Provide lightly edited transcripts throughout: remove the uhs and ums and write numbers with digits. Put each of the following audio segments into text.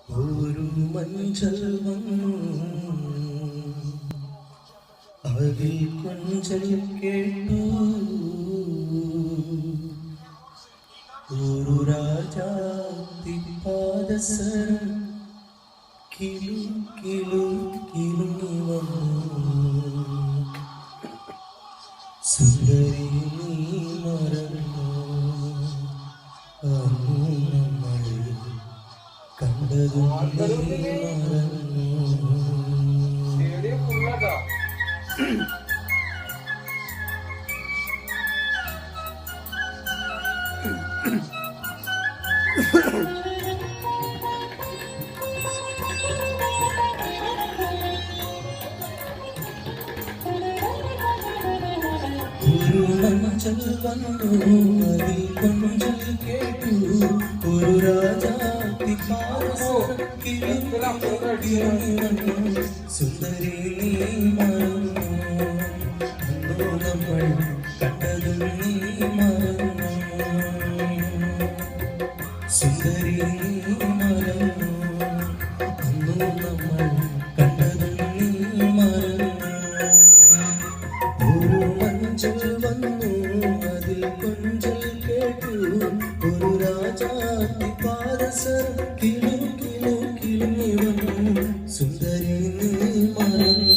ഒരു മഞ്ചൽ വന്നു അതിൽ കൊഞ്ചൽ കേട്ടു ഒരു രാജാത്തി പാദസരം കിലു കിലു കിലുങ്ങി വന്നു സുന്ദരി നീ മറന്നു നമ്മൾ കണ്ടതും നീ മറന്നു. ഒരു മഞ്ചൽ വന്നു അതിൽ കൊഞ്ചൽ കേട്ടു ഒരു രാജാത്തി പാദസരം കിലുങ്ങി വന്നു സുന്ദരി നീ മറന്നു നമ്മൾ കണ്ടതും നീ മറന്നു സുന്ദരി നീ മറന്നു നമ്മൾ കണ്ടതും നീ മറന്നു. ഒരു മഞ്ചൽ വന്നു അതിൽ കൊഞ്ചൽ കേട്ടു ഒരു രാജാത്തി പാദസരം കിലു കിലു കിലുങ്ങി വന്നു സുന്ദരി നീ മറന്നു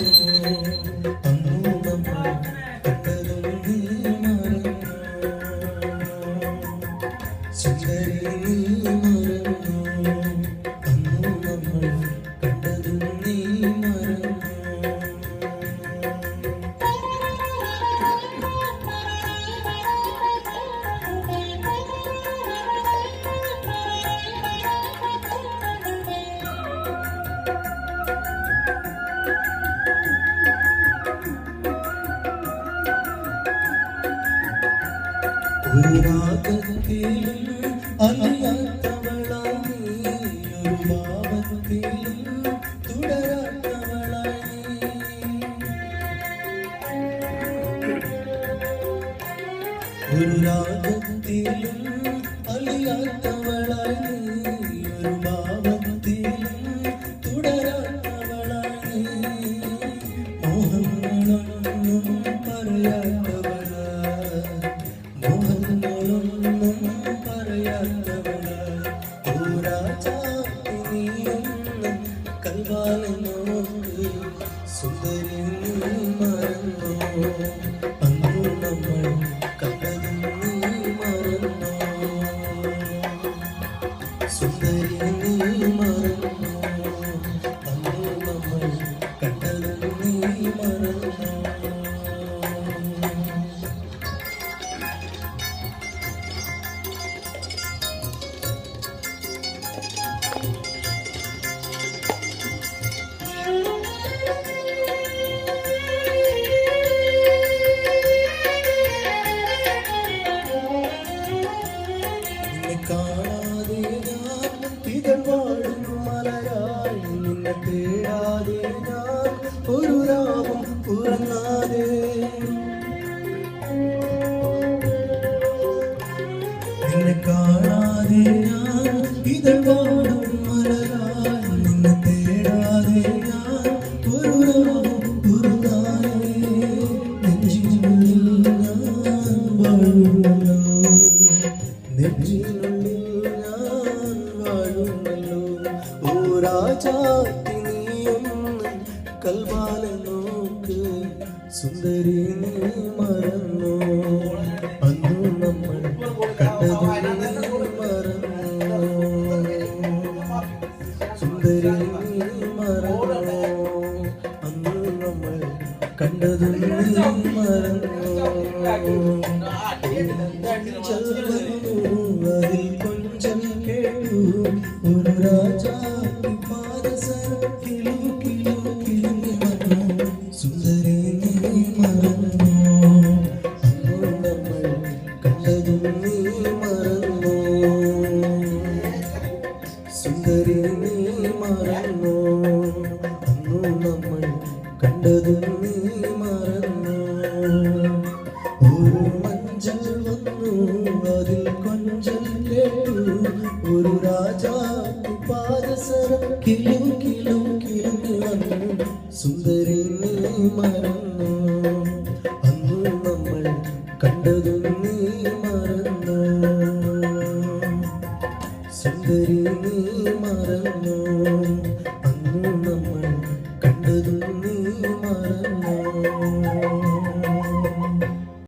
നമ്മൾ കണ്ടതും നീ മറന്നു സുന്ദരി നീ മറന്നു നമ്മൾ കണ്ടതും നീ മറന്നു. ഒരു രാഗത്തിലും അറിയാത്തവളായി ഒരു ഭാവത്തിലും തുടരാത്തവളായി ഒരു രാഗത്തിലും അറിയാത്തവളായി ഒരു ഭാവത്തിലും തുടരാത്തവളായി മോഹങ്ങളൊന്നും പറയാത്തവളായി മോഹങ്ങളൊന്നും പറയാത്തവളായി ഓ രാജാത്തി നീയൊന്നും കൽവാലെ നോക്ക് സുന്ദരി നീ മറന്നു അന്നു നമ്മൾ കണ്ടതും നീ മറന്നു സുന്ദരി നീ മറന്നു അന്നു നമ്മൾ കണ്ടതും നീ മറന്നു. കാണാതെ ഞാൻ ഇതൾ വാഴും മലരായി നിന്നെ തേടാതെ ഞാൻ ഒരു രാവും ഉറങ്ങാതെ നിന്നെ കാണാതെ ഞാൻ ഇതൾ വാഴും മലരായി നിന്നെ തേടാതെ ഞാൻ ഒരു രാവും ഉറങ്ങാതെ നെഞ്ചിനുള്ളിൽ ഞാൻ വാഴുമല്ലോ നെഞ്ചിനുള്ളിൽ ഞാൻ വാഴുമല്ലോ ഓ രാജാത്തി നീയൊന്ന് കൽവാലെ നോക്ക് സുന്ദരി നീ മറന്നു അന്നു നമ്മൾ കണ്ടതും നീ മറന്നു സുന്ദരി നീ മറന്നു അന്നു നമ്മൾ കണ്ടതും നീ മറന്നു. അതിൽ കൊഞ്ചൽ കേട്ടു ഒരു രാജാത്തി പാദസരം കിലു കിലു കിലുങ്ങി വന്നു സുന്ദരി നീ മറന്നു അന്നു നമ്മൾ കണ്ടതും നീ മറന്നു സുന്ദരി നീ മറന്നു അന്നു നമ്മൾ കണ്ടതും നീ മറന്നു. ഒരു മഞ്ചൽ വന്നു അതിൽ കൊഞ്ചൽ കേട്ടു ഒരു രാജാത്തി പാദസരം സരസര കിലു കിലു കിലുങ്ങിളങ്ങും സുന്ദരി നീ മറന്നു അന്നു നമ്മൾ കണ്ടതും നീ മറന്നു സുന്ദരി നീ മറന്നു